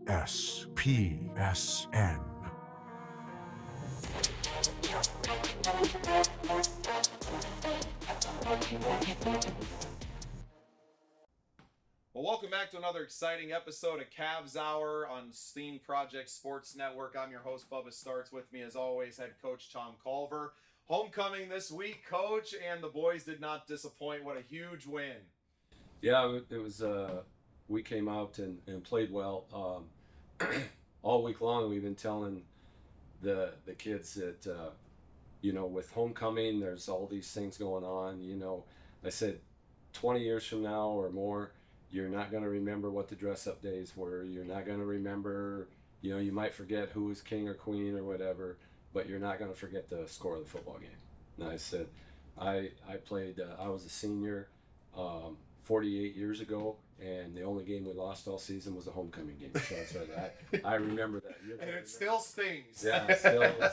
SPSN. Well, welcome back to another exciting episode of CAVS Hour on Steam Project Sports Network. I'm your host, Bubba Starts. With me, as always, head coach Tom Culver. Homecoming this week, coach, and the boys did not disappoint. What a huge win. Yeah, it was, we came out and played well. All week long, we've been telling the kids that, with homecoming, there's all these things going on. I said 20 years from now or more, you're not going to remember what the dress-up days were. You're not going to remember, you might forget who was king or queen or whatever, but you're not going to forget the score of the football game. And I said, I played, I was a senior 48 years ago, and the only game we lost all season was a homecoming game. So I said, I remember that. And it still stings. Yeah, it's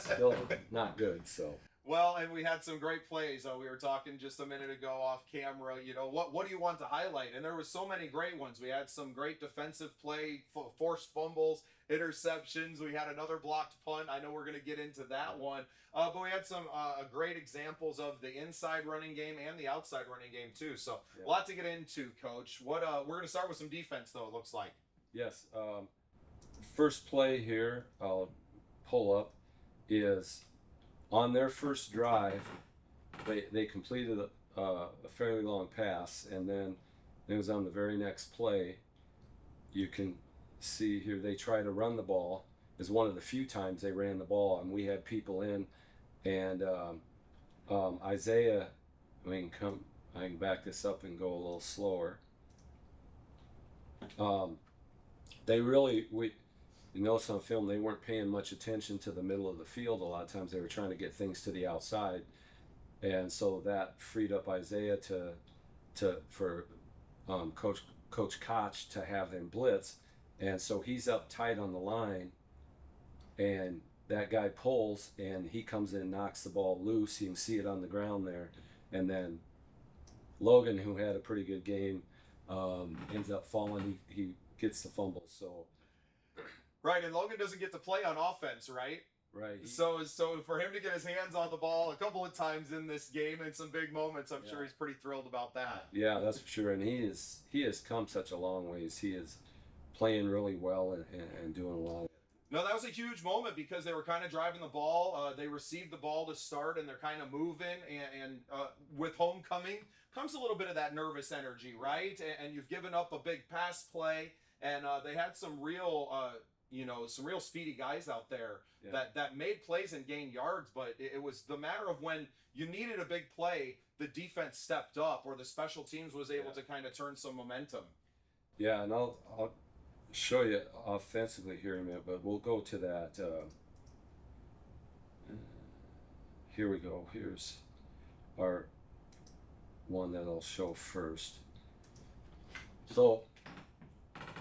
still not good, so. Well, and we had some great plays. We were talking just a minute ago off camera. What do you want to highlight? And there were so many great ones. We had some great defensive play, forced fumbles, interceptions. We had another blocked punt. I know we're going to get into that one. But we had some great examples of the inside running game and the outside running game too. So a lot to get into, Coach. We're going to start with some defense, though, it looks like. Yes. First play here, I'll pull up, is on their first drive, they completed a fairly long pass, and then it was on the very next play. You can see here they try to run the ball. It's one of the few times they ran the ball, and we had people in, and Isaiah, I can back this up and go a little slower. They really, on film, they weren't paying much attention to the middle of the field. A lot of times they were trying to get things to the outside. And so that freed up Isaiah for Coach Koch to have him blitz. And so he's up tight on the line, and that guy pulls, and he comes in and knocks the ball loose. You can see it on the ground there. And then Logan, who had a pretty good game, ends up falling. He gets the fumble. So. Right, and Logan doesn't get to play on offense, right? Right. So for him to get his hands on the ball a couple of times in this game in some big moments, I'm sure he's pretty thrilled about that. Yeah, that's for sure. And he has come such a long ways. He is playing really well and doing a lot. No, that was a huge moment because they were kind of driving the ball. They received the ball to start, and they're kind of moving. And with homecoming comes a little bit of that nervous energy, right? And you've given up a big pass play, and they had some real speedy guys out there that made plays and gained yards, but it was the matter of when you needed a big play, the defense stepped up, or the special teams was able to kind of turn some momentum. Yeah, and I'll show you offensively here in a minute, but we'll go to that. Here we go. Here's our one that I'll show first. So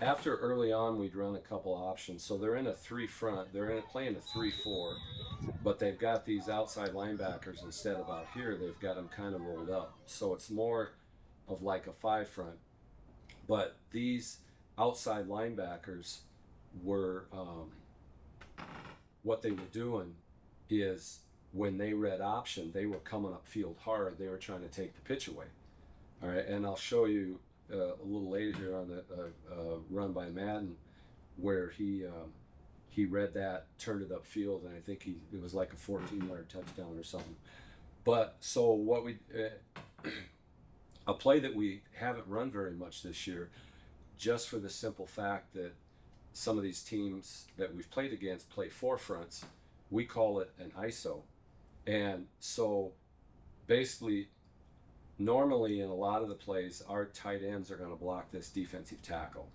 after early on, we'd run a couple options. So they're in a 3 front. They're playing a 3-4, but they've got these outside linebackers instead of out here. They've got them kind of rolled up. So it's more of like a 5 front. But these outside linebackers were, what they were doing is when they read option, they were coming up field hard. They were trying to take the pitch away. All right, and I'll show you a little later here on the run by Madden, where he read that, turned it upfield, and I think it was like a 14-yard touchdown or something. But so what a play that we haven't run very much this year, just for the simple fact that some of these teams that we've played against play 4 fronts, we call it an ISO. And so basically, normally in a lot of the plays, our tight ends are going to block this defensive tackle.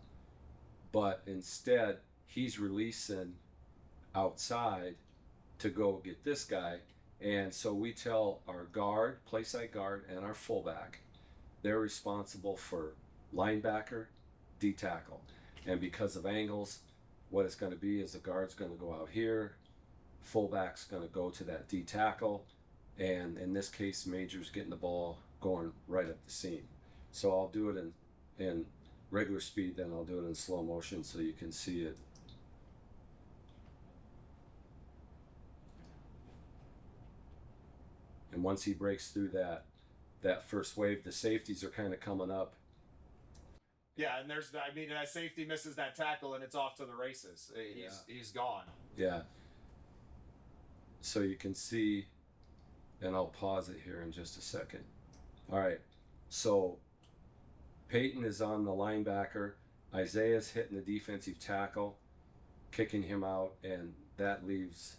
But instead, he's releasing outside to go get this guy. And so we tell our guard, play side guard, and our fullback, they're responsible for linebacker, D-tackle. And because of angles, what it's going to be is the guard's going to go out here, fullback's going to go to that D-tackle, and in this case, Major's getting the ball going right up the seam. So I'll do it in regular speed, then I'll do it in slow motion so you can see it And once he breaks through that first wave, the safeties are kind of coming up. Yeah, and that safety misses that tackle and it's off to the races. He's gone. Yeah. So you can see, and I'll pause it here in just a second. All right. So Peyton is on the linebacker. Isaiah's hitting the defensive tackle, kicking him out, and that leaves.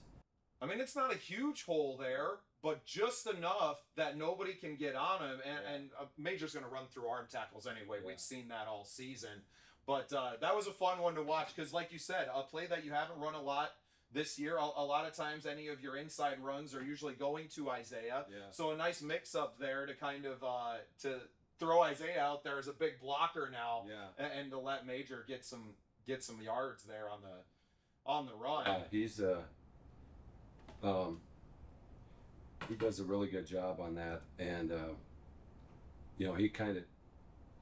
I mean, it's not a huge hole there, but just enough that nobody can get on him. And Major's going to run through arm tackles anyway. Yeah. We've seen that all season. But that was a fun one to watch because, like you said, a play that you haven't run a lot this year. A lot of times, any of your inside runs are usually going to Isaiah. Yeah. So a nice mix-up there to kind of to throw Isaiah out there as a big blocker now, and to let Major get some yards there on the run. He's he does a really good job on that, and he kind of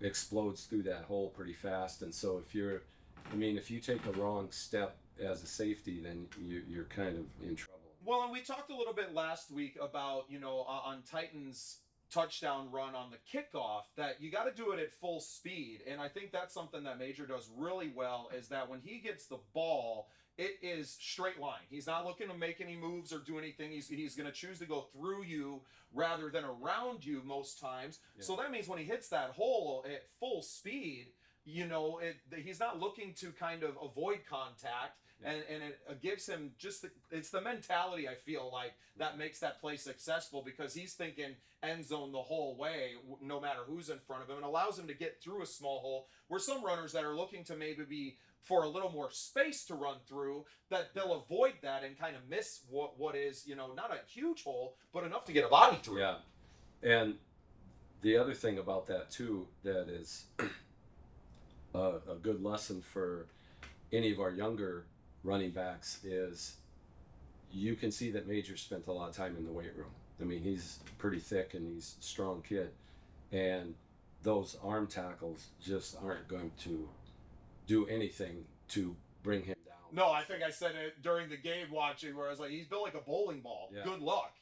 explodes through that hole pretty fast. And so if you take a wrong step as a safety, then you're kind of in trouble. Well, and we talked a little bit last week about, on Titans' touchdown run on the kickoff, that you got to do it at full speed. And I think that's something that Major does really well, is that when he gets the ball, it is straight line. He's not looking to make any moves or do anything. He's going to choose to go through you rather than around you most times. Yeah. So that means when he hits that hole at full speed, he's not looking to kind of avoid contact. Yeah. And it gives him it's the mentality, I feel like, that makes that play successful, because he's thinking end zone the whole way, no matter who's in front of him, and allows him to get through a small hole where some runners that are looking to maybe be for a little more space to run through, that they'll avoid that and kind of miss what is, not a huge hole, but enough to get a body through. Yeah. And the other thing about that too, that is a good lesson for any of our younger running backs, is you can see that Major spent a lot of time in the weight room. I mean, he's pretty thick and he's a strong kid, and those arm tackles just aren't going to do anything to bring him down. No, I think I said it during the game watching, where I was like, he's built like a bowling ball. Yeah. Good luck,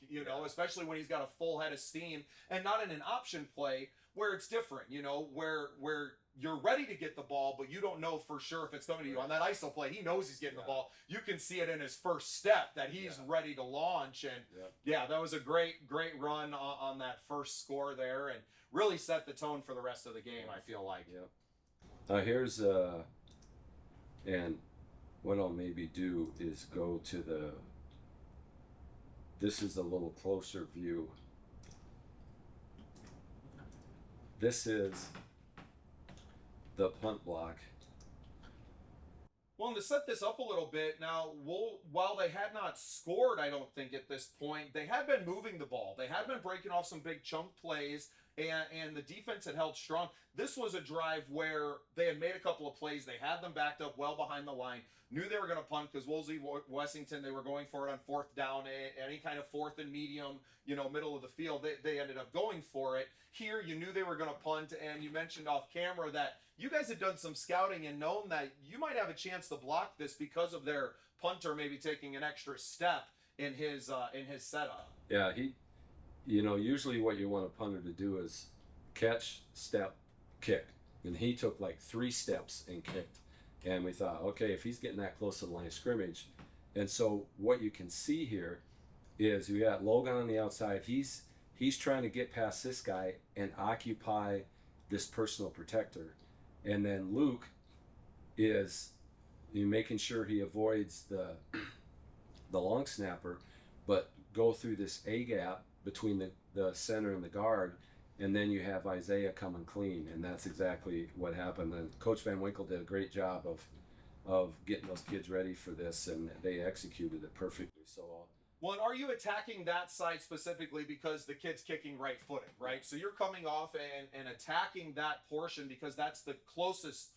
especially when he's got a full head of steam, and not in an option play where it's different, where you're ready to get the ball, but you don't know for sure if it's coming to you. On that ISO play, he knows he's getting the ball. You can see it in his first step that he's ready to launch. And that was a great run on that first score there, and really set the tone for the rest of the game, I feel like. Here's and what I'll maybe do is go to this is a little closer view. This is the punt block. Well, and to set this up a little bit, now, while they had not scored, I don't think at this point, they had been moving the ball. They had been breaking off some big chunk plays, and the defense had held strong. This was a drive where they had made a couple of plays. They had them backed up well behind the line. Knew they were going to punt because Wolsey, Wessington, they were going for it on fourth down, any kind of fourth and medium, middle of the field. They ended up going for it. Here, you knew they were going to punt, and you mentioned off camera that you guys had done some scouting and known that you might have a chance to block this because of their punter maybe taking an extra step in his setup. Yeah, usually what you want a punter to do is catch, step, kick. And he took like 3 steps and kicked. And we thought, okay, if he's getting that close to the line of scrimmage. And so what you can see here is we got Logan on the outside. He's trying to get past this guy and occupy this personal protector. And then Luke is making sure he avoids the long snapper, but go through this A gap between the center and the guard, and then you have Isaiah coming clean, and that's exactly what happened. And Coach Van Winkle did a great job of getting those kids ready for this, and they executed it perfectly. So. Well, and are you attacking that side specifically because the kid's kicking right-footed, right? So you're coming off and attacking that portion because that's the closest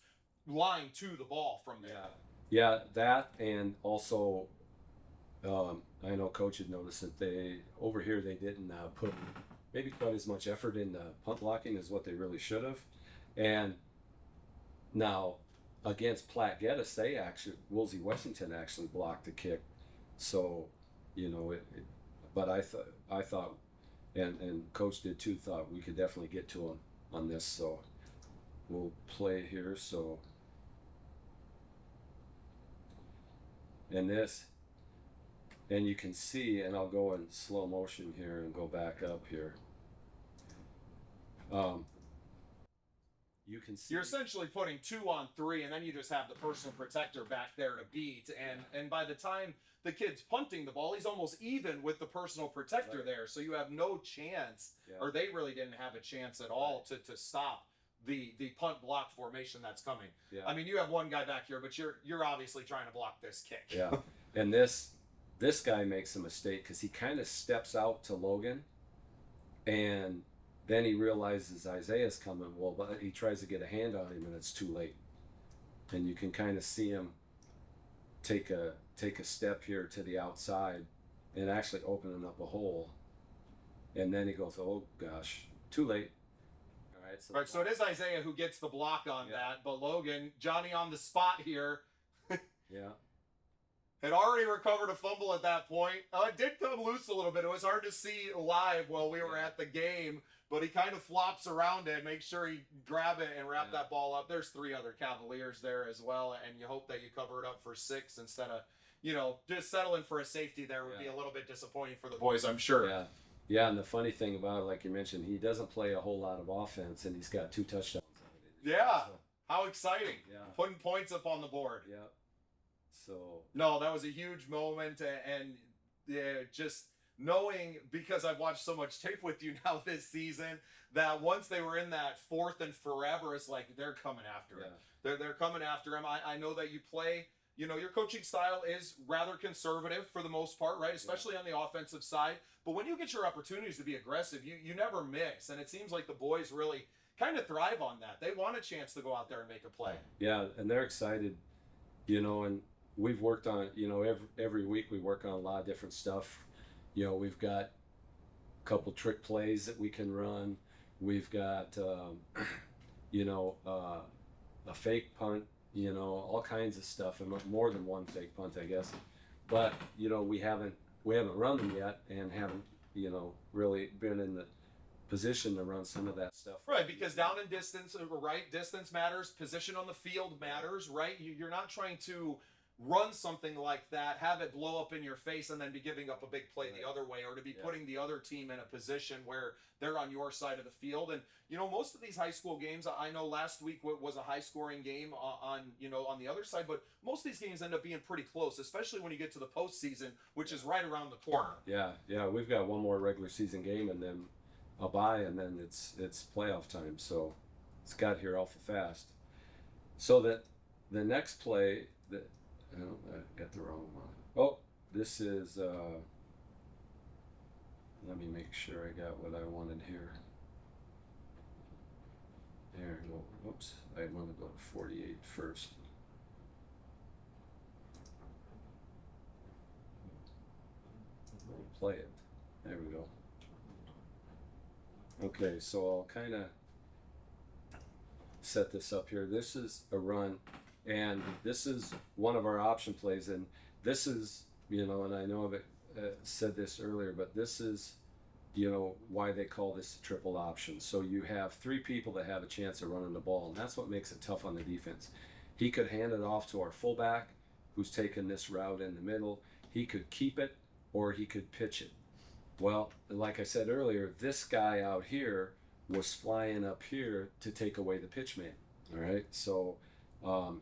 line to the ball from there. Yeah, that, and also I know Coach had noticed that they didn't put maybe quite as much effort in punt blocking as what they really should have. And now against Platte Geddes, Wolsey Wessington actually blocked the kick. So, but I thought and coach did too. Thought we could definitely get to him on this, so we'll play here. So, and this, and you can see, and I'll go in slow motion here and go back up here. You can see You're essentially putting 2 on 3, and then you just have the personal protector back there to beat. And by the time the kid's punting the ball, he's almost even with the personal protector Right. there. So you have no chance, Yeah. or they really didn't have a chance at all to stop the punt block formation that's coming. Yeah. I mean, you have one guy back here, but you're obviously trying to block this kick. Yeah, and this guy makes a mistake because he kind of steps out to Logan, and then he realizes Isaiah's coming. Well, but he tries to get a hand on him, and it's too late. And you can kind of see him take a step here to the outside, and actually opening up a hole. And then he goes, "Oh gosh, too late." All right, Right, so it is Isaiah who gets the block on that, but Logan, Johnny on the spot here, yeah, had already recovered a fumble at that point. It did come loose a little bit. It was hard to see live while we were at the game, but he kind of flops around it, make sure he grab it and wrap that ball up. There's 3 other Cavaliers there as well, and you hope that you cover it up for 6 instead of, just settling for a safety there would be a little bit disappointing for the boys, I'm sure. yeah. Yeah, and the funny thing about it, like you mentioned, he doesn't play a whole lot of offense, and he's got 2 touchdowns. Yeah. So, How exciting. yeah. Putting points up on the board. Yeah. So. No, that was a huge moment, and just knowing, because I've watched so much tape with you now this season, that once they were in that 4th and forever, it's like they're coming after him. They're coming after him. I know that you play, your coaching style is rather conservative for the most part, right? Especially on the offensive side. But when you get your opportunities to be aggressive, you never miss. And it seems like the boys really kind of thrive on that. They want a chance to go out there and make a play. Yeah, and they're excited, and we've worked on, every week we work on a lot of different stuff. We've got a couple trick plays that we can run. We've got, a fake punt, all kinds of stuff, and more than one fake punt, I guess. But, we haven't run them yet, and haven't, really been in the position to run some of that stuff. Right, because down in distance, right? Distance matters. Position on the field matters, right? You're not trying to run something like that, have it blow up in your face, and then be giving up a big play the other way, or to be putting the other team in a position where they're on your side of the field. And most of these high school games, I know last week was a high scoring game on the other side, but most of these games end up being pretty close, especially when you get to the postseason, which is right around the corner. Yeah, we've got one more regular season game, and then a bye, and then it's playoff time. So it's got here awful fast. So that the next play that. Oh, I got the wrong one. Oh, this is, let me make sure I got what I wanted here. There we go. Whoops, I want to go to 48 first. Play it. There we go. Okay, so I'll kind of set this up here. This is a run. And this is one of our option plays, and this is, and I know I've said this earlier, but this is, why they call this a triple option. So you have 3 people that have a chance of running the ball, and that's what makes it tough on the defense. He could hand it off to our fullback, who's taking this route in the middle. He could keep it, or he could pitch it. Well, like I said earlier, this guy out here was flying up here to take away the pitch man. All right, so.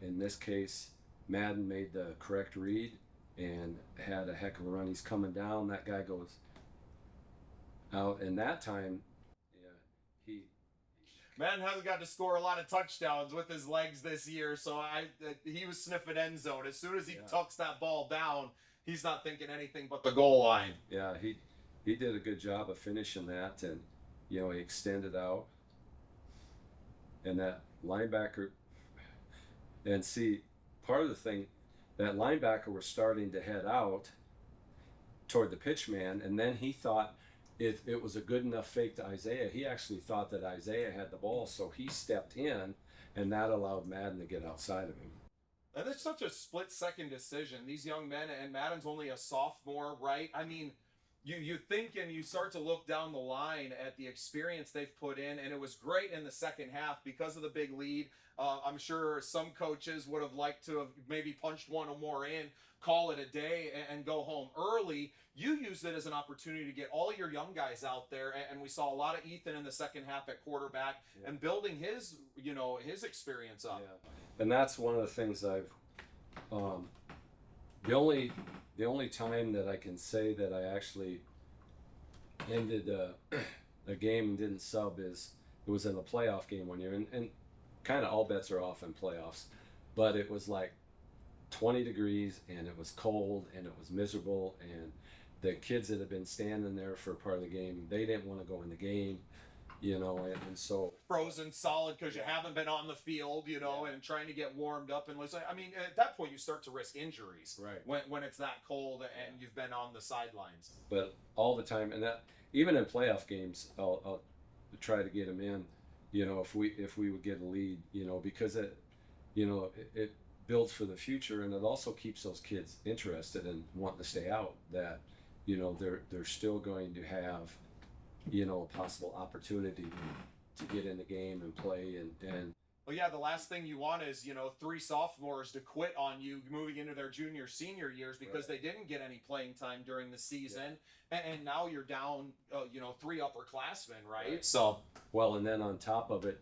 In this case, Madden made the correct read and had a heck of a run. He's coming down. That guy goes out, and that time, Madden hasn't got to score a lot of touchdowns with his legs this year, so he was sniffing end zone. As soon as he tucks that ball down, he's not thinking anything but the goal line. Yeah, he did a good job of finishing that, and he extended out, and that linebacker. And see, part of the thing, that linebacker was starting to head out toward the pitch man, and then he thought if it was a good enough fake to Isaiah, he actually thought that Isaiah had the ball, so he stepped in, and that allowed Madden to get outside of him. And it's such a split-second decision. These young men, and Madden's only a sophomore, right? I mean, you think and you start to look down the line at the experience they've put in, and it was great in the second half because of the big lead. I'm sure some coaches would have liked to have maybe punched one or more in, call it a day, and go home early. You used it as an opportunity to get all your young guys out there, and we saw a lot of Ethan in the second half at quarterback and building his his experience up. Yeah. And that's one of the things I've the only time that I can say that I actually ended a game and didn't sub is it was in a playoff game one year, and kind of all bets are off in playoffs, but it was like 20 degrees and it was cold and it was miserable, and the kids that had been standing there for part of the game, they didn't want to go in the game, and so Frozen solid because you haven't been on the field, and trying to get warmed up. And listen, I mean, at that point you start to risk injuries, right, when it's that cold and you've been on the sidelines. But all the time, and that even in playoff games, I'll try to get them in, if we would get a lead, because it builds for the future, and it also keeps those kids interested and wanting to stay out, that they're still going to have a possible opportunity to get in the game and play, and well, yeah, the last thing you want is 3 sophomores to quit on you moving into their junior senior years because they didn't get any playing time during the season, and now you're down 3 upperclassmen, right? So well, and then on top of it,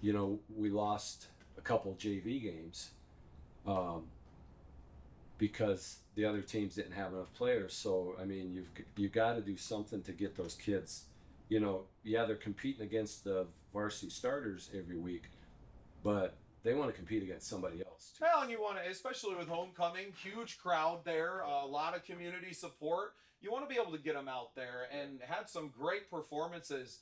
we lost a couple JV games because the other teams didn't have enough players. So I mean, you've got to do something to get those kids. They're competing against the varsity starters every week, but they want to compete against somebody else too. Well, and you want to, especially with homecoming, huge crowd there, a lot of community support. You want to be able to get them out there, and had some great performances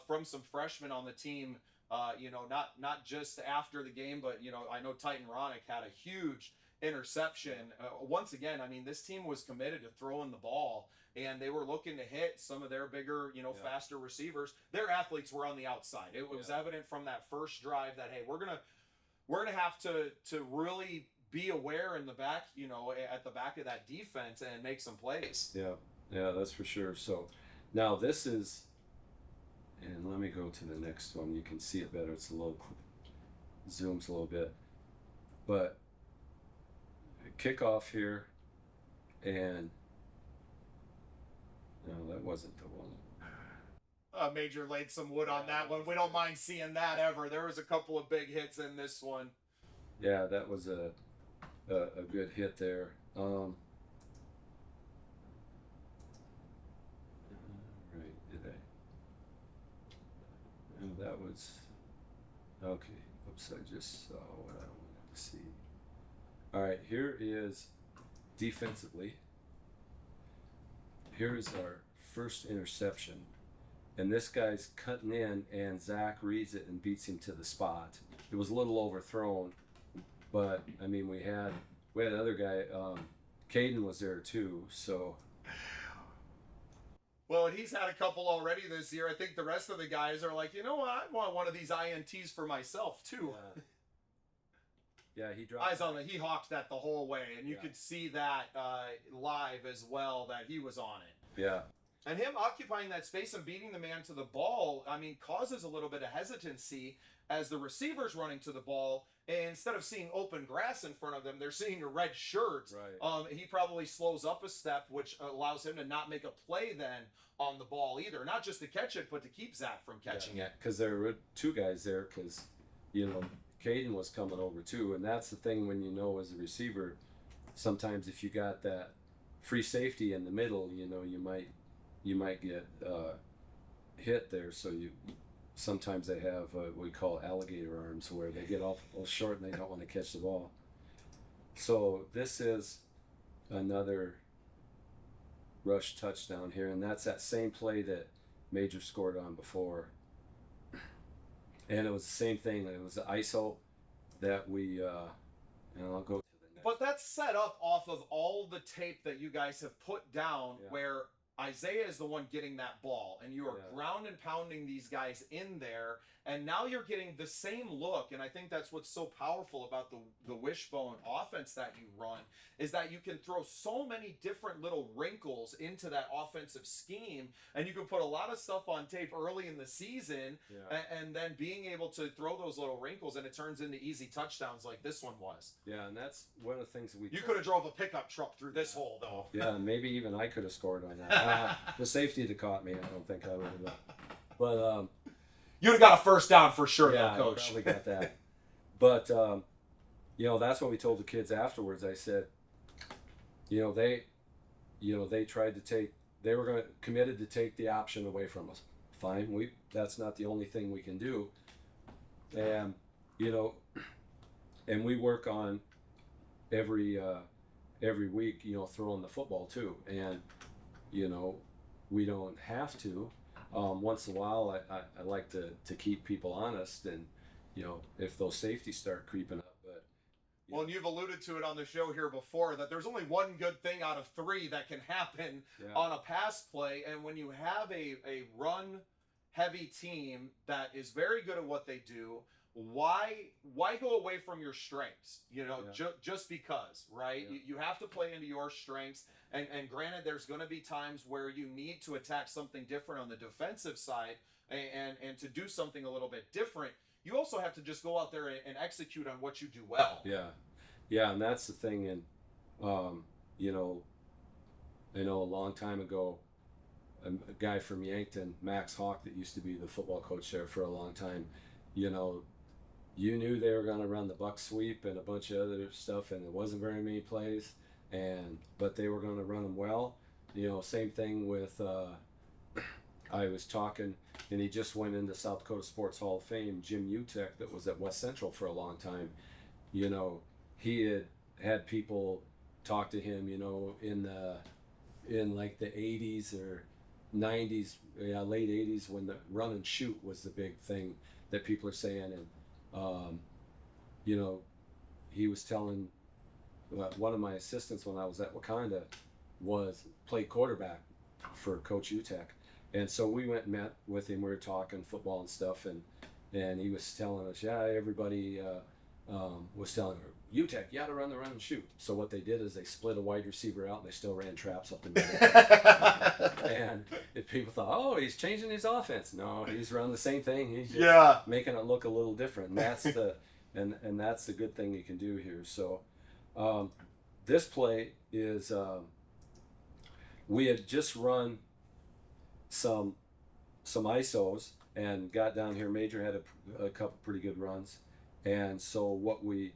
from some freshmen on the team. Not just after the game, but I know Titan Ronick had a huge interception. Once again, I mean, this team was committed to throwing the ball, and they were looking to hit some of their bigger, faster receivers. Their athletes were on the outside. It was evident from that first drive that, hey, we're gonna have to really be aware in the back, at the back of that defense and make some plays. Yeah, that's for sure. So now this is, and let me go to the next one. You can see it better. It's zooms a little bit, but kickoff here, and no, that wasn't the one. Major laid some wood on that one. We don't mind seeing that ever. There was a couple of big hits in this one. Yeah, that was a good hit there. Right, did I? And that was okay. Oops, I just saw what I wanted to see. All right, here is defensively. Here's our first interception, and this guy's cutting in, and Zach reads it and beats him to the spot. It was a little overthrown, but I mean, we had another guy. Caden was there too, so. Well, and he's had a couple already this year. I think the rest of the guys are like, what? I want one of these INTs for myself too. Yeah, he dropped. He hawked that the whole way, and you could see that live as well, that he was on it. Yeah. And him occupying that space and beating the man to the ball, I mean, causes a little bit of hesitancy as the receiver's running to the ball. And instead of seeing open grass in front of them, they're seeing a red shirt. Right. He probably slows up a step, which allows him to not make a play then on the ball either. Not just to catch it, but to keep Zach from catching it. Because there were 2 guys there, because, Caden was coming over too. And that's the thing when as a receiver, sometimes if you got that free safety in the middle, you might get hit there. So sometimes they have what we call alligator arms, where they get off a little short and they don't want to catch the ball. So this is another rush touchdown here, and that's that same play that Major scored on before. And it was the same thing. It was the ISO that we, and I'll go to the next. But that's set up off of all the tape that you guys have put down, where Isaiah is the one getting that ball, and you are ground and pounding these guys in there, And now you're getting the same look, and I think that's what's so powerful about the wishbone offense that you run, is that you can throw so many different little wrinkles into that offensive scheme, and you can put a lot of stuff on tape early in the season, and then being able to throw those little wrinkles, and it turns into easy touchdowns like this one was. Yeah, and that's one of the things that You could have drove a pickup truck through this hole, though. Yeah, maybe even I could have scored on that. The safety that caught me, I don't think I would have. But you'd have got a first down for sure, yeah, though, Coach. Probably got that. But that's what we told the kids afterwards. I said, they tried to take. They were committed to take the option away from us. Fine, that's not the only thing we can do. And and we work on every week, throwing the football too. And we don't have to. Once in a while, I like to keep people honest, and if those safeties start creeping up. But well, and you've alluded to it on the show here before that there's only one good thing out of three that can happen on a pass play, and when you have a run heavy team that is very good at what they do, why go away from your strengths? Just because, right? Yeah. You have to play into your strengths, and granted, there's going to be times where you need to attack something different on the defensive side, and to do something a little bit different. You also have to just go out there and execute on what you do well. Yeah, and that's the thing. And I know a long time ago, a guy from Yankton, Max Hawk, that used to be the football coach there for a long time. You knew they were going to run the buck sweep and a bunch of other stuff, and there wasn't very many plays, but they were going to run them well. Same thing with. I was talking, and he just went into South Dakota Sports Hall of Fame, Jim Utek, that was at West Central for a long time. He had people talk to him, in like the 80s or 90s, late 80s, when the run and shoot was the big thing that people are saying. And, he was telling one of my assistants when I was at Wakanda played quarterback for Coach Utek. And so we went and met with him. We were talking football and stuff, and he was telling us, everybody was telling her, Utek, you got to run the run and shoot. So what they did is they split a wide receiver out, and they still ran traps up and down. And if people thought, oh, he's changing his offense. No, he's running the same thing. He's just making it look a little different. And that's that's the good thing you can do here. So this play is we had just run some ISOs and got down here. Major had a couple pretty good runs, and so what we're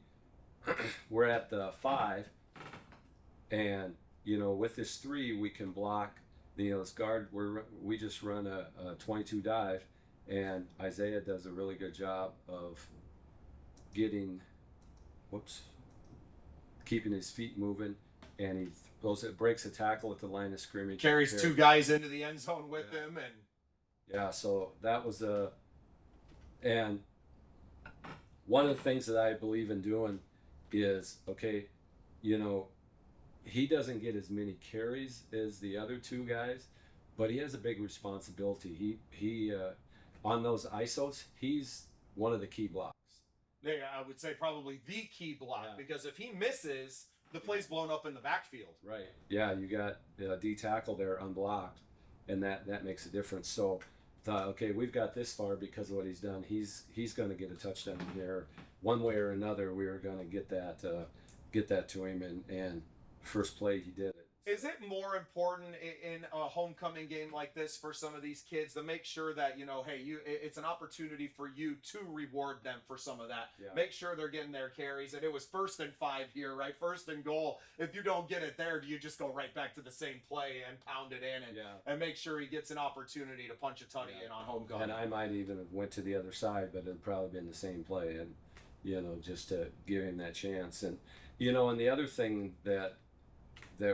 at the 5, and with this 3 we can block this guard. We just run a 22 dive, and Isaiah does a really good job of keeping his feet moving, and he breaks a tackle at the line of scrimmage. Carries 2 guys into the end zone with him, and so that was and one of the things that I believe in doing is, he doesn't get as many carries as the other 2 guys, but he has a big responsibility. He on those ISOs, he's one of the key blocks. Yeah, I would say probably the key block, because if he misses, the play's blown up in the backfield. Right. Yeah, you got D tackle there unblocked, and that makes a difference. So, we've got this far because of what he's done. He's going to get a touchdown here, one way or another. We are going to get that to him, and first play he did it. Is it more important in a homecoming game like this for some of these kids to make sure that, it's an opportunity for you to reward them for some of that? Yeah. Make sure they're getting their carries. And it was 1st and 5 here, right? 1st and goal. If you don't get it there, do you just go right back to the same play and pound it in and make sure he gets an opportunity to punch a tutty in on homecoming? And I might even have went to the other side, but it'd probably been the same play, and just to give him that chance. And and the other thing that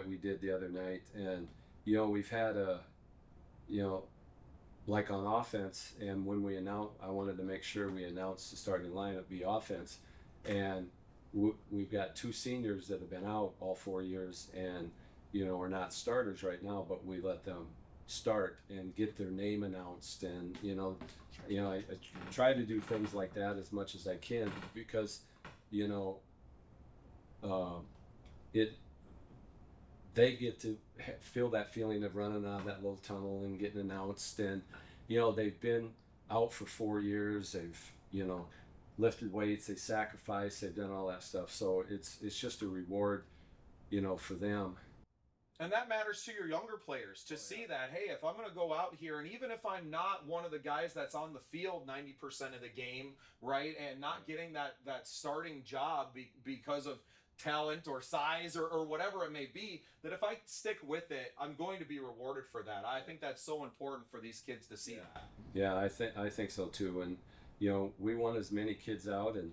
we did the other night, and we've had like on offense, and when we I wanted to make sure we announced the starting lineup be offense, and we've got 2 seniors that have been out all 4 years, and are not starters right now, but we let them start and get their name announced, and I try to do things like that as much as I can, because you know it they get to feel that feeling of running out of that little tunnel and getting announced, and they've been out for 4 years, they've lifted weights, they sacrificed, they've done all that stuff, so it's just a reward for them. And that matters to your younger players to see that, hey, if I'm going to go out here, and even if I'm not one of the guys that's on the field 90% of the game, right, and not getting that starting job because of talent or size or whatever it may be, that if I stick with it, I'm going to be rewarded for that. I think that's so important for these kids to see that. Yeah, I think so too, and we want as many kids out and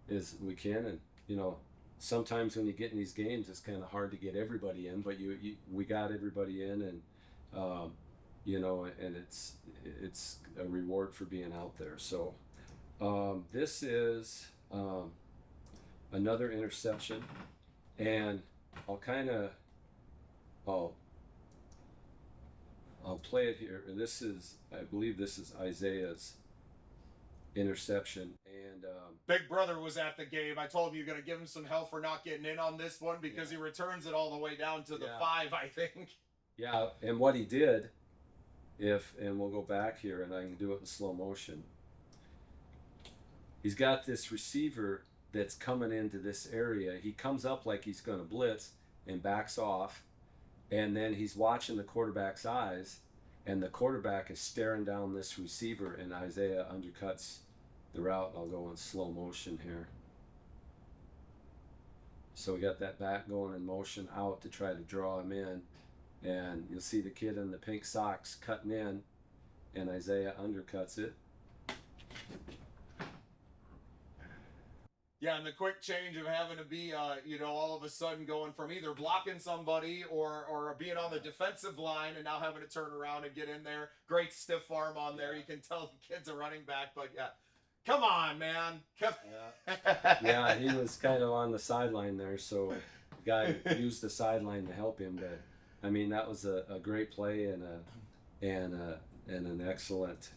as we can, and sometimes when you get in these games, it's kind of hard to get everybody in, but we got everybody in, and and it's a reward for being out there. So this is another interception, and I'll play it here. I believe this is Isaiah's interception, and Big brother was at the game. I told him you're going to give him some hell for not getting in on this one, because he returns it all the way down to the 5, I think. Yeah, and what he did, and we'll go back here and I can do it in slow motion. He's got this receiver that's coming into this area. He comes up like he's going to blitz and backs off, and then he's watching the quarterback's eyes, and the quarterback is staring down this receiver, and Isaiah undercuts the route. I'll go in slow motion here. So we got that back going in motion out to try to draw him in, and you'll see the kid in the pink socks cutting in, and Isaiah undercuts it. Yeah, and the quick change of having to be, all of a sudden going from either blocking somebody or being on the defensive line, and now having to turn around and get in there. Great stiff arm on there. You can tell the kid's a running back, but yeah. Come on, man. Yeah, he was kind of on the sideline there, so the guy used the sideline to help him. But I mean, that was a great play and an excellent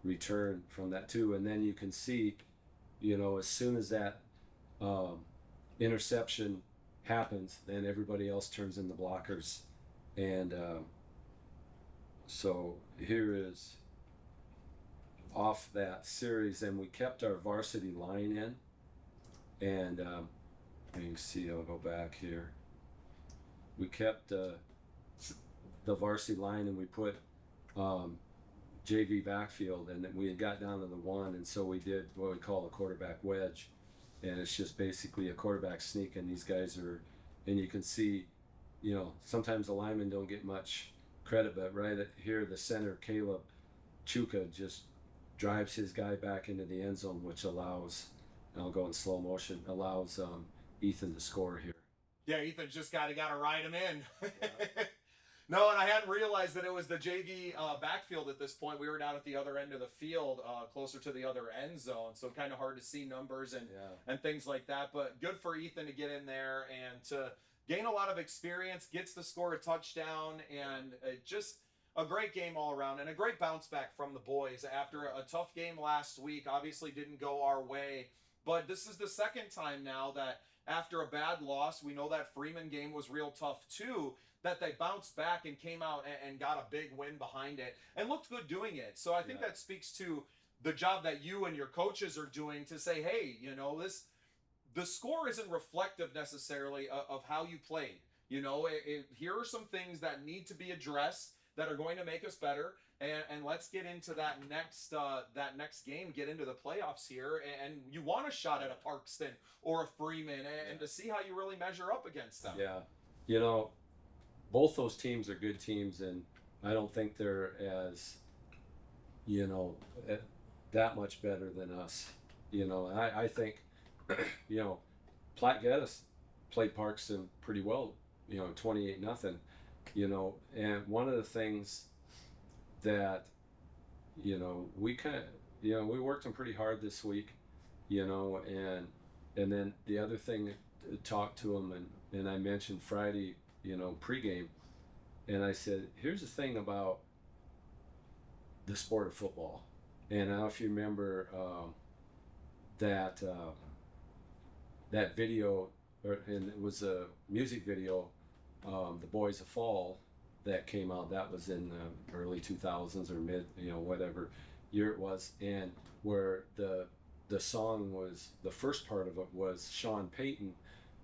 return from that too. And then you can see, as soon as that interception happens, then everybody else turns into blockers, and so here is off that series, and we kept our varsity line in, and you can see, I'll go back here, we kept the varsity line, and we put JV backfield, and then we had got down to the 1, and so we did what we call a quarterback wedge, and it's just basically a quarterback sneak, and these guys are, and you can see, sometimes the linemen don't get much credit, but right here, the center, Caleb Chuka, just drives his guy back into the end zone, which allows, and I'll go in slow motion, allows Ethan to score here. Yeah, Ethan's just got to ride him in. Yeah. No, and I hadn't realized that it was the JV backfield at this point. We were down at the other end of the field, closer to the other end zone, so kind of hard to see numbers and things like that. But good for Ethan to get in there and to gain a lot of experience, gets to score a touchdown, and just a great game all around, and a great bounce back from the boys after a tough game last week. Obviously didn't go our way, but this is the second time now that after a bad loss, we know that Freeman game was real tough too, that they bounced back and came out and got a big win behind it and looked good doing it. So I think that speaks to the job that you and your coaches are doing to say, hey, the score isn't reflective necessarily of how you played. Here are some things that need to be addressed that are going to make us better, and let's get into that next game, get into the playoffs here, and you want a shot at a Parkston or a Freeman, and to see how you really measure up against them. Yeah, both those teams are good teams, and I don't think they're as that much better than us. I think Platte Geddes played Parkston pretty well, 28-0. And one of the things that we we worked them pretty hard this week, and then the other thing, talked to them, and I mentioned Friday, pregame, and I said, here's the thing about the sport of football. And I don't know if you remember that that video, and it was a music video, "The Boys of Fall," that came out. That was in the early 2000s or mid, whatever year it was, and where the song was, the first part of it was Sean Payton,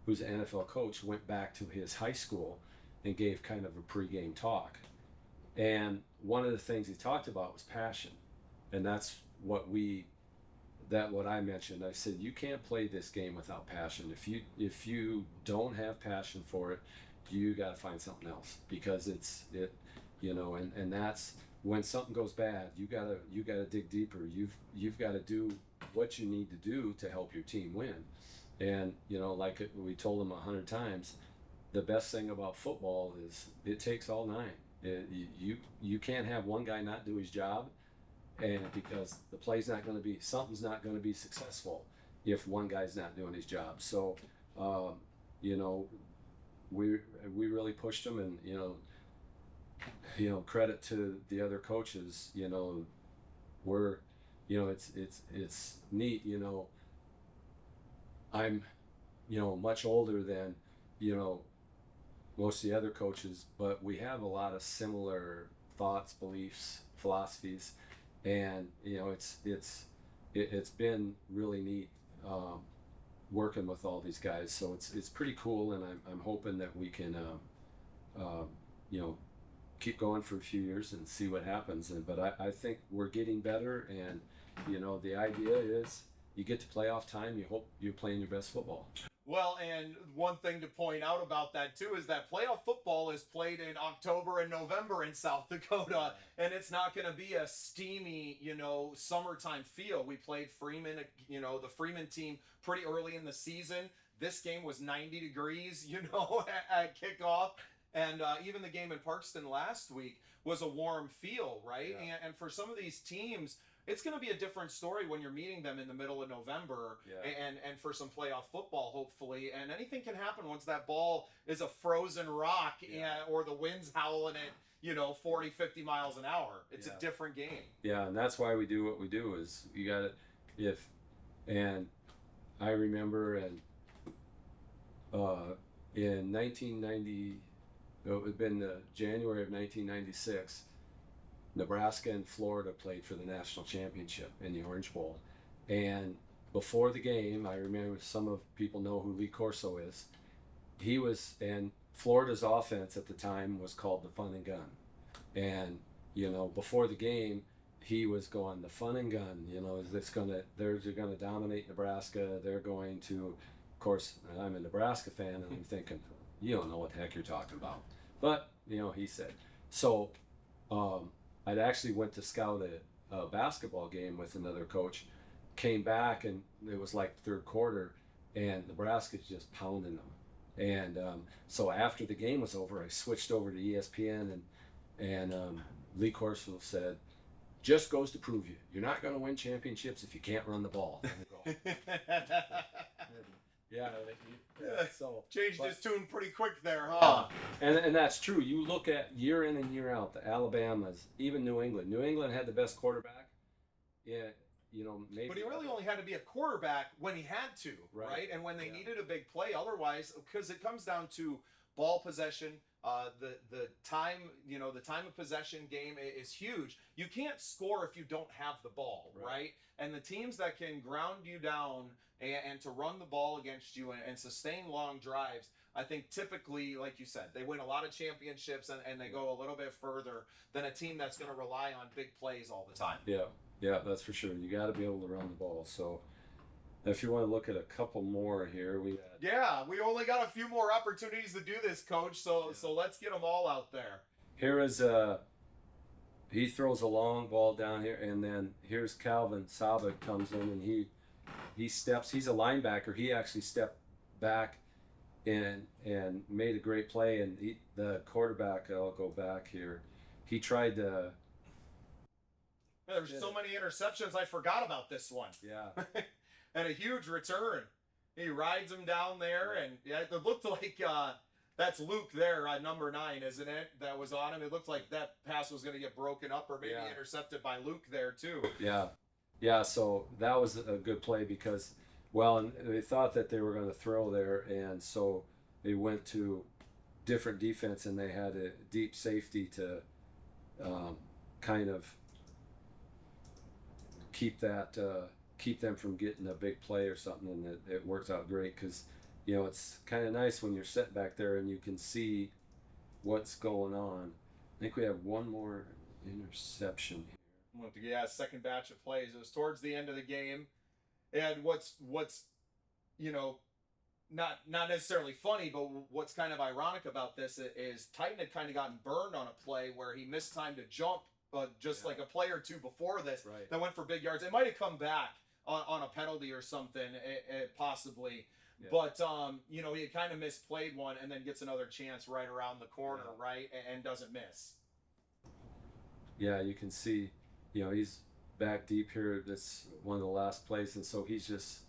who's an NFL coach, went back to his high school and gave kind of a pregame talk. And one of the things he talked about was passion. And that's what I mentioned. I said, you can't play this game without passion. If you don't have passion for it, you got to find something else, because and that's when something goes bad, you gotta dig deeper. You've got to do what you need to do to help your team win. And like we told them 100 times, the best thing about football is it takes all nine. You can't have one guy not do his job, and because something's not going to be successful if one guy's not doing his job. So we really pushed them, and credit to the other coaches. We're it's neat. I'm much older than most of the other coaches, but we have a lot of similar thoughts, beliefs, philosophies, and it's been really neat working with all these guys. So it's pretty cool, and I'm hoping that we can keep going for a few years and see what happens. But I think we're getting better, and the idea is you get to playoff time, you hope you're playing your best football. Well, and one thing to point out about that too is that playoff football is played in October and November in South Dakota, and it's not going to be a steamy, summertime feel. We played Freeman, the Freeman team pretty early in the season. This game was 90 degrees, at kickoff. And even the game in Parkston last week was a warm feel, right? Yeah. And for some of these teams, it's going to be a different story when you're meeting them in the middle of November, and for some playoff football, hopefully. And anything can happen once that ball is a frozen rock, or the wind's howling at 40, 50 miles an hour. It's a different game. Yeah, and that's why we do what we do. Is you got to and I remember in 1990. It had been January of 1996. Nebraska and Florida played for the national championship in the Orange Bowl. And before the game, I remember, some of people know who Lee Corso is. And Florida's offense at the time was called the Fun and Gun. And, before the game, he was going, the fun and gun, they're going to dominate Nebraska. They're going to, of course, I'm a Nebraska fan, and I'm thinking, you don't know what the heck you're talking about. But, he said. So, I'd actually went to scout a basketball game with another coach, came back, and it was like third quarter, and Nebraska's just pounding them. And so after the game was over, I switched over to ESPN, and Lee Corso said, just goes to prove you're not going to win championships if you can't run the ball. Yeah, so changed his tune pretty quick there, huh? And that's true. You look at year in and year out, the Alabamas, even New England. New England had the best quarterback. Yeah, maybe. But he really only had to be a quarterback when he had to, right? And when they needed a big play. Otherwise, because it comes down to ball possession, the time, the time of possession game is huge. You can't score if you don't have the ball, right? And the teams that can ground you down and to run the ball against you and sustain long drives, I think typically, like you said, they win a lot of championships, and they go a little bit further than a team that's going to rely on big plays all the time. Yeah, that's for sure. You got to be able to run the ball. So if you want to look at a couple more here, we only got a few more opportunities to do this, Coach. So let's get them all out there. Here is he throws a long ball down here, and then here's Calvin Saba comes in, and he steps. He's a linebacker. He actually stepped back and made a great play. And the quarterback, I'll go back here. He tried to. There's so many interceptions. I forgot about this one. Yeah. And a huge return. He rides him down there, and it looked like That's Luke there, number 9, isn't it? That was on him. It looked like that pass was going to get broken up or maybe intercepted by Luke there too. Yeah. So that was a good play because, well, and they thought that they were going to throw there, and so they went to different defense, and they had a deep safety to kind of keep them from getting a big play or something, and it worked out great because it's kind of nice when you're sitting back there and you can see what's going on. I think we have one more interception here. Yeah, second batch of plays. It was towards the end of the game, and what's not necessarily funny, but what's kind of ironic about this is Titan had kind of gotten burned on a play where he missed time to jump, like a play or two before this that went for big yards. It might have come back on a penalty or something, possibly. Yeah. But he had kind of misplayed one and then gets another chance right around the corner, right, and doesn't miss. Yeah, you can see, he's back deep here. That's one of the last plays, and so he's just,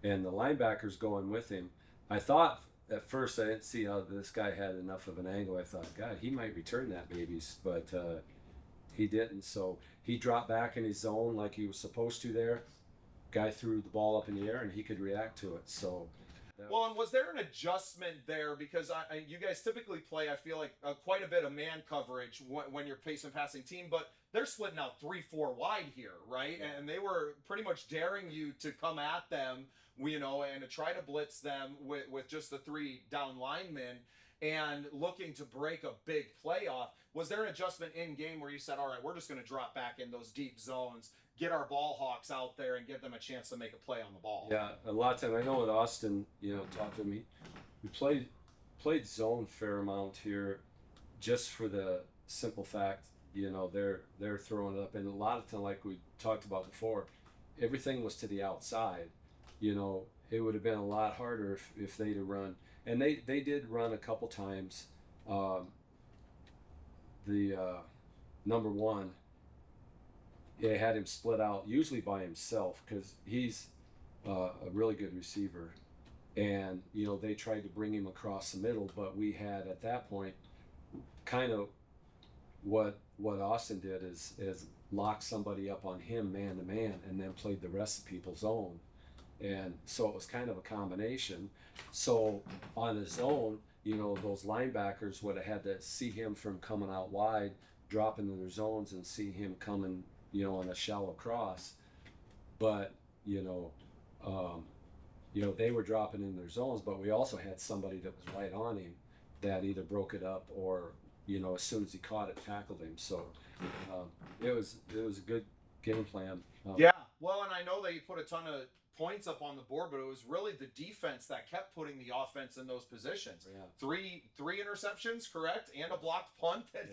and the linebacker's going with him. I thought at first I didn't see how this guy had enough of an angle. I thought, God, he might return that babies, but he didn't. So he dropped back in his zone like he was supposed to there. Guy threw the ball up in the air and he could react to it. So well, and was there an adjustment there? Because you guys typically play, I feel like, quite a bit of man coverage when you're facing a passing team, but they're splitting out 3-4 wide here, right? Yeah. And they were pretty much daring you to come at them, and to try to blitz them with just the 3 down linemen and looking to break a big play off. Was there an adjustment in game where you said, all right, we're just going to drop back in those deep zones, get our ball hawks out there and give them a chance to make a play on the ball? Yeah, a lot of time. I know with Austin, talked to me, we played zone fair amount here just for the simple fact, they're throwing it up. And a lot of time, like we talked about before, everything was to the outside. It would have been a lot harder if they'd have run. And they did run a couple times. The number 1, they had him split out usually by himself because he's a really good receiver, and they tried to bring him across the middle, but we had at that point kind of what Austin did is lock somebody up on him man to man and then played the rest of people's zone, and so it was kind of a combination. So on his own, those linebackers would have had to see him from coming out wide, drop into their zones, and see him coming, on a shallow cross. But, they were dropping in their zones, but we also had somebody that was right on him that either broke it up or, as soon as he caught it, tackled him. So it was a good game plan. Yeah, well, and I know that you put a ton of points up on the board, but it was really the defense that kept putting the offense in those positions. Yeah. Three interceptions, correct, and a blocked punt that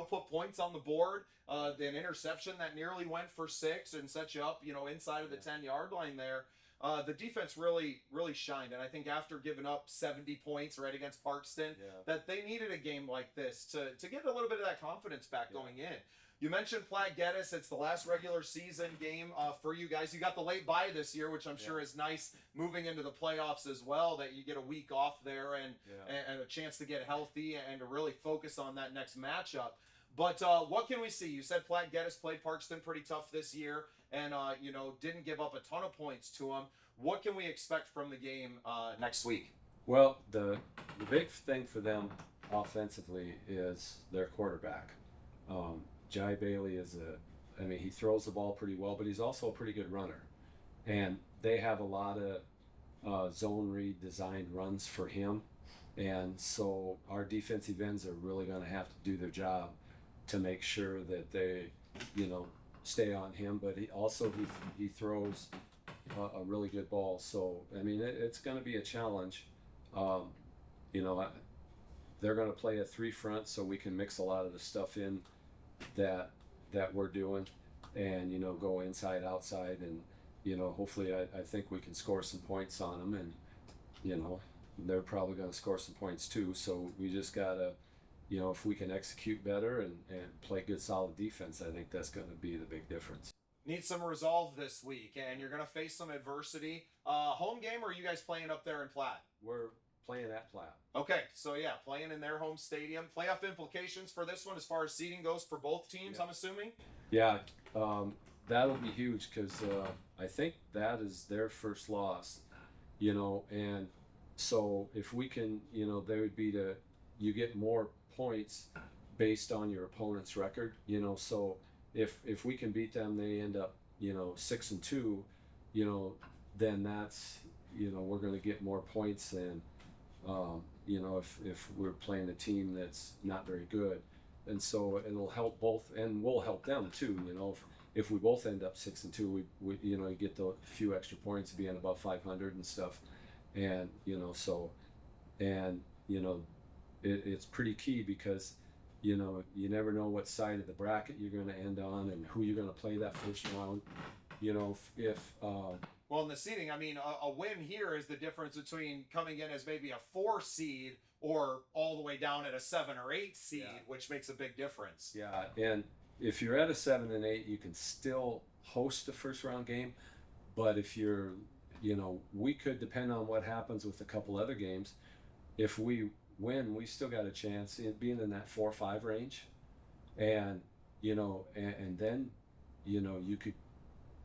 put points on the board. An interception that nearly went for 6 and set you up, inside of the 10-yard line there. The defense really shined, and I think after giving up 70 points right against Parkston, that they needed a game like this to get a little bit of that confidence back going in. You mentioned Platte Geddes. It's the last regular season game for you guys. You got the late bye this year, which I'm sure is nice moving into the playoffs as well, that you get a week off there and a chance to get healthy and to really focus on that next matchup. But what can we see? You said Platte Geddes played Parkston pretty tough this year and, didn't give up a ton of points to them. What can we expect from the game next week? Well, the big thing for them offensively is their quarterback. Jai Bailey he throws the ball pretty well, but he's also a pretty good runner. And they have a lot of zone read designed runs for him. And so our defensive ends are really going to have to do their job to make sure that they, stay on him. But he throws a really good ball. So, it's going to be a challenge. They're going to play a 3 front so we can mix a lot of the stuff in that we're doing and go inside outside and hopefully I think we can score some points on them, and they're probably going to score some points too, so we just gotta if we can execute better and play good solid defense, I think that's going to be the big difference. Need some resolve this week, and you're going to face some adversity. Home game, or are you guys playing up there in Platte? We're playing at Platt. Okay, so yeah, playing in their home stadium. Playoff implications for this one as far as seeding goes for both teams, Yeah. I'm assuming? Yeah, that'll be huge because I think that is their first loss, and so if we can, they would be you get more points based on your opponent's record, so if we can beat them, they end up, 6-2, then that's, we're going to get more points than, if we're playing a team that's not very good. And so it'll help both, and we'll help them too. If we both end up 6-2, we you get the few extra points being above 500 and stuff, and it's pretty key because you never know what side of the bracket you're going to end on and who you're going to play that first round. Well, in the seeding, I mean, a win here is the difference between coming in as maybe a 4 seed or all the way down at a 7 or 8 seed, which makes a big difference. Yeah, and if you're at a 7 and 8, you can still host a first round game. But if you're, we could, depend on what happens with a couple other games. If we win, we still got a chance in being in that 4 or 5 range, and and then you could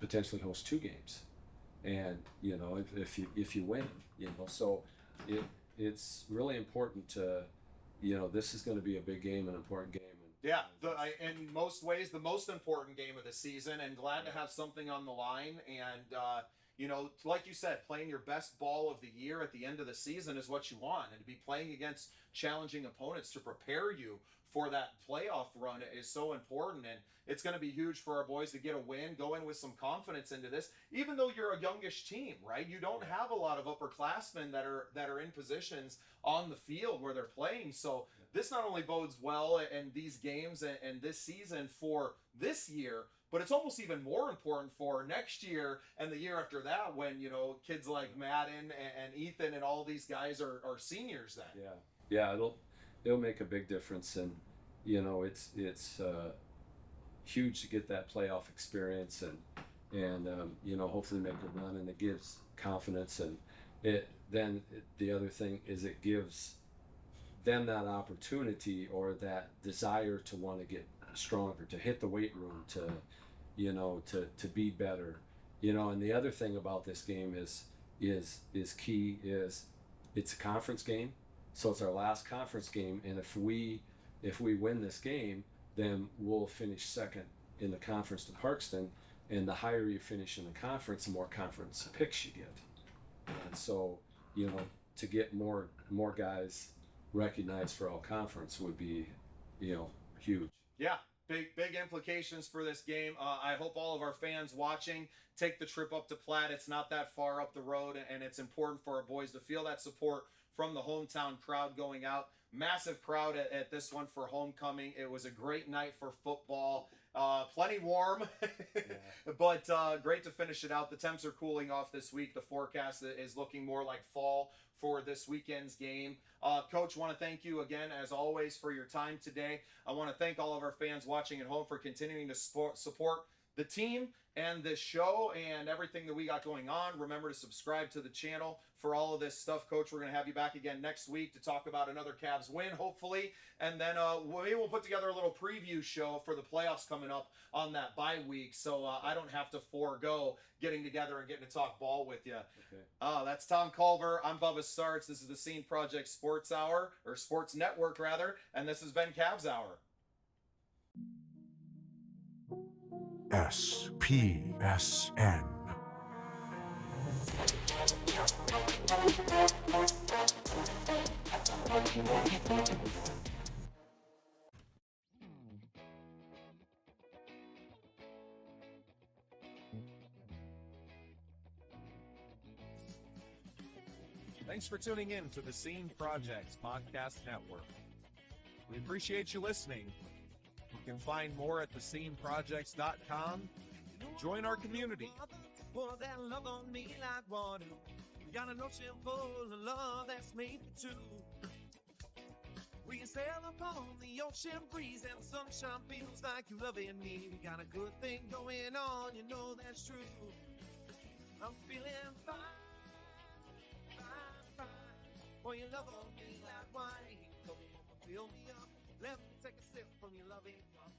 potentially host 2 games, and if you win, so it's really important to, this is going to be a big game, an important game. Yeah, in most ways, the most important game of the season, and glad to have something on the line. And, like you said, playing your best ball of the year at the end of the season is what you want. And to be playing against challenging opponents to prepare you for that playoff run is so important. And it's going to be huge for our boys to get a win, go in with some confidence into this, even though you're a youngish team, right? You don't have a lot of upperclassmen that are in positions on the field where they're playing. So this not only bodes well in these games and this season for this year, but it's almost even more important for next year and the year after that when, kids like Madden and Ethan and all these guys are seniors then. Yeah, it'll make a big difference. And, it's huge to get that playoff experience and hopefully make a run, and it gives confidence. And the other thing is it gives them that opportunity or that desire to want to get stronger, to hit the weight room, to be better, and the other thing about this game is key is it's a conference game, so it's our last conference game, and if we win this game, then we'll finish second in the conference to Parkston, and the higher you finish in the conference, the more conference picks you get, and so to get more guys recognized for all conference would be huge. Yeah, big implications for this game. I hope all of our fans watching take the trip up to Platt. It's not that far up the road, and it's important for our boys to feel that support from the hometown crowd going out. Massive crowd at this one for homecoming. It was a great night for football. Plenty warm, but great to finish it out. The temps are cooling off this week. The forecast is looking more like fall for this weekend's game. Coach, want to thank you again, as always, for your time today. I want to thank all of our fans watching at home for continuing to support the team and this show and everything that we got going on. Remember to subscribe to the channel for all of this stuff. Coach, we're going to have you back again next week to talk about another Cavs win, hopefully. And then we will put together a little preview show for the playoffs coming up on that bye week, so I don't have to forego getting together and getting to talk ball with you. Okay. That's Tom Culver. I'm Bubba Starts. This is the Scene Project Sports Hour, or Sports Network, rather, and this has been Cavs Hour. SPSN. Thanks for tuning in to the Scene Projects Podcast Network. We appreciate you listening. You can find more at thesceneprojects.com. Join our community. Pour that love on me like water. Got an ocean full of love that's made for two. We can sail upon the ocean breeze and the sunshine feels like you loving me. We got a good thing going on, you know that's true. I'm feeling fine, fine, fine. Pour your love on me like wine. Come on, fill me up. Let me take a sip from your loving cup.